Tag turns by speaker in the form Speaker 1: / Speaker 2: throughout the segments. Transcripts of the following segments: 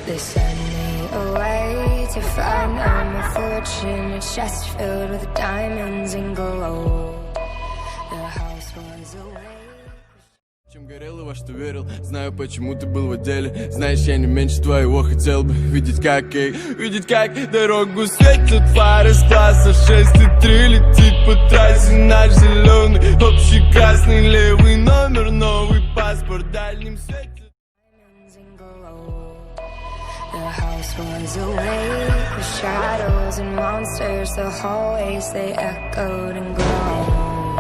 Speaker 1: They send me away to find out my fortune. A chest filled with diamonds and gold. The house was away.
Speaker 2: Чем горел и во что верил. Знаю, почему ты был в отделе. Знаешь, я не меньше твоего хотел бы видеть, как дорогу светят фары с класса 6 и 3. Летит по трассе наш зеленый, общий красный, левый номер, новый паспорт, дальним свете.
Speaker 1: The house was awake with shadows and monsters. The hallways, they echoed and glowed.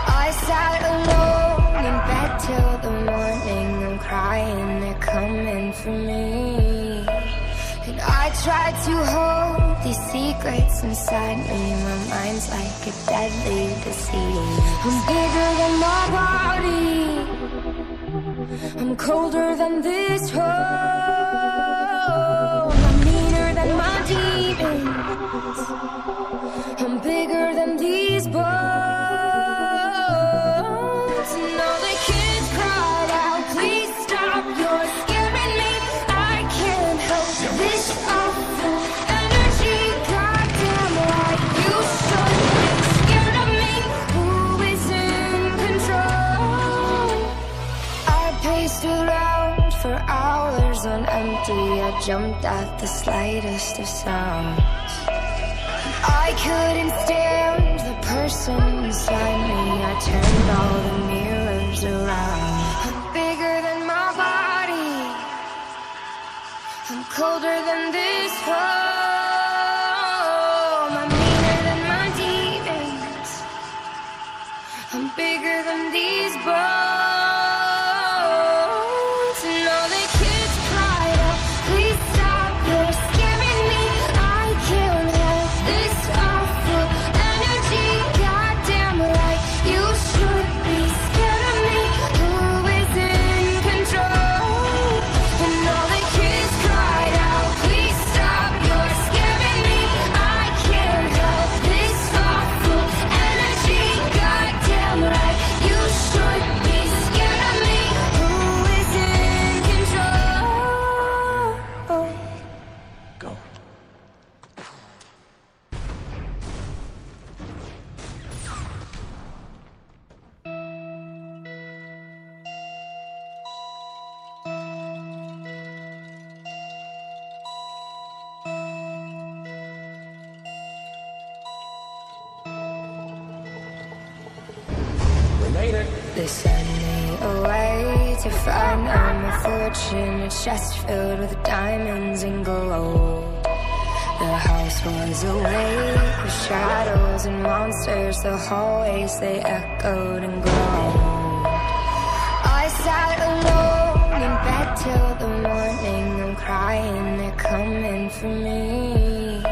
Speaker 1: I sat alone in bed till the morning. I'm crying, they're coming for me. And I tried to hold these secrets inside me. My mind's like a deadly disease. I'm bigger than my body. I'm colder than this home. I'm meaner than my demons. I'm bigger than these bones. And all the kids cried out, please stop, you're scaring me. I can't help this awful energy. Goddamn right, you should be scared of me. Who is in control? I paced around for hours on empty. I jumped at the slightest of sounds. I couldn't stand the person inside me. I turned all the mirrors around. I'm bigger than my body. I'm colder than this home. I'm meaner than my demons. I'm bigger than these bones. And all the kids cried out, please stop, you're scaring me. I can't help this awful energy. Goddamn right, you should be scared of me. Who is in control? And all the kids cried out, please stop, you're scaring me. I can't help this awful energy. Goddamn right, you should be scared of me. Who is in control?
Speaker 2: Go.
Speaker 1: They send me away to find out my fortune. A chest filled with diamonds and gold. The house was awake with shadows and monsters. The hallways, they echoed and glowed. I sat alone in bed till the morning. I'm crying, they're coming for me.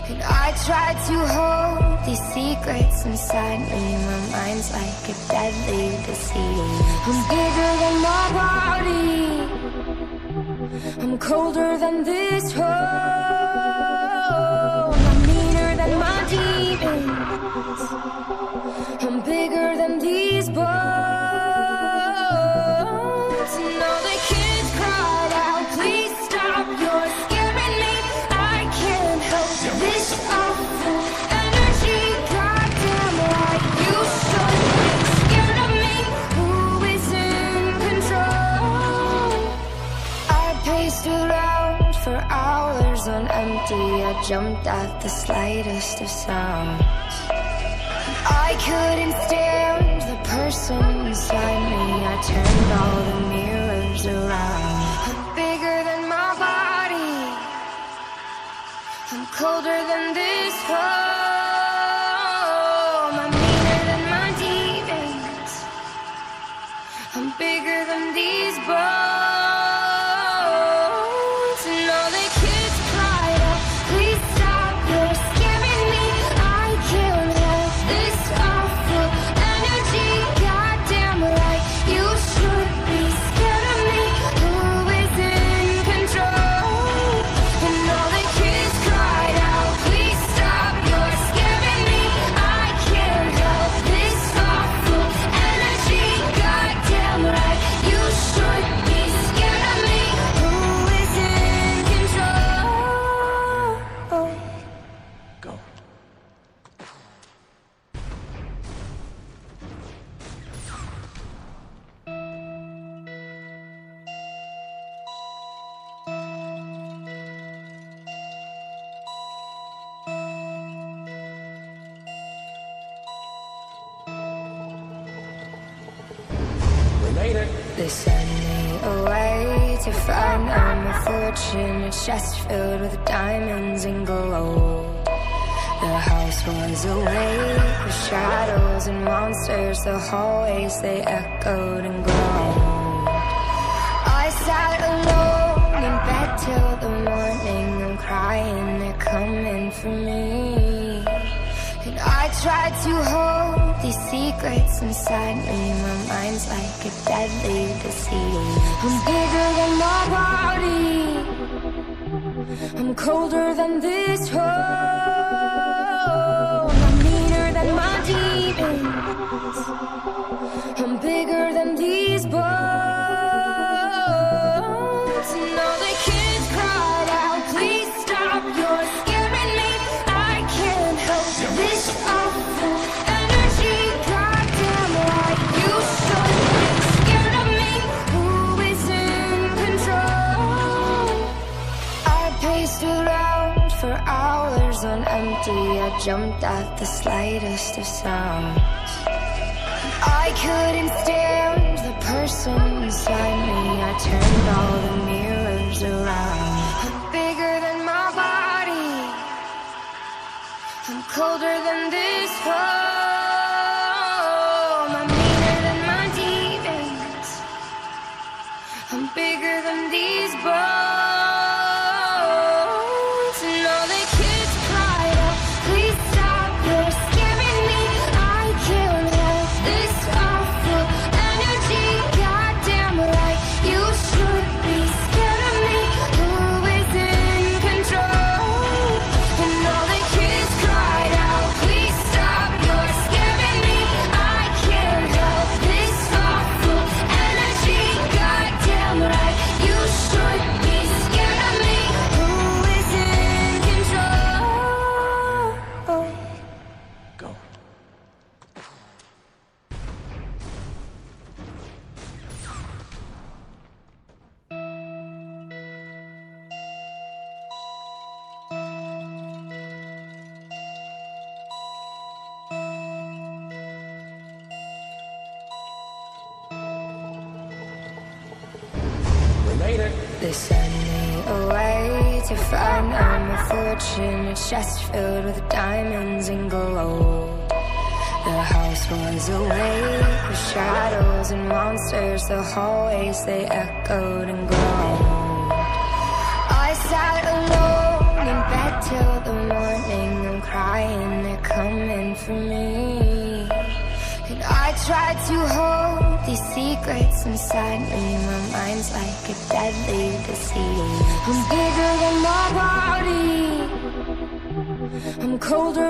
Speaker 1: And I tried to hold these secrets inside me. My mind's like a deadly disease. I'm bigger than my body. I'm colder than this home. I'm meaner than my demons. I'm bigger than these bones. And all the kids cried out, please stop, you're scaring me. I can't help this awful energy. Goddamn right, you should be scared of me. Who is in control? I paced around for hours on empty. I jumped at the slightest of sounds. I couldn't stand the person inside me. I turned all the mirrors around. I'm bigger than my body. I'm colder than this home. I'm meaner than my demons. I'm bigger than these bones. And all the kids cried out, please stop, you're scaring me. I can't help this awful energy. Goddamn right, you should be scared of me. Who is in control? And all the kids cried out, please stop, you're They send me away to find out my fortune. A chest filled with diamonds and gold. The house was awake with shadows and monsters. The hallways, they echoed and groaned. I sat alone in bed till the morning. I'm crying, they're coming for me. And I tried to hold these secrets inside me. My mind's like a deadly disease. I'm bigger than my body. I'm colder than this hole. I'm meaner than my demons. I'm bigger than these bones. And all the kids cried out, please stop, you're scaring me. I can't help this awful energy. Goddamn right, you should be scared of me. Who is in control? I paced around for hours on empty. I jumped at the slightest of sounds. I couldn't stand the person inside me. I turned all the mirrors around. I'm bigger than my body. I'm colder than this home. I'm meaner than my demons. I'm bigger than these bones. And all the kids cried out, please stop, you're scaring me. I can't help this awful energy. Goddamn right, you should be scared of me. Who is in control? And all the kids cried out, please stop, you're scaring me. I can't help this awful energy. Goddamn right, you should be scared of me. Who is in control?
Speaker 2: Go. We made it.
Speaker 1: They send me away to find out my fortune. A chest filled with diamonds and gold. The house was awake with shadows and monsters. The hallways, they echoed and groaned. I sat alone in bed till the morning. I'm crying, they're coming for me. And I tried to hold these secrets inside me. My mind's like a deadly disease. I'm bigger than my body. I'm colder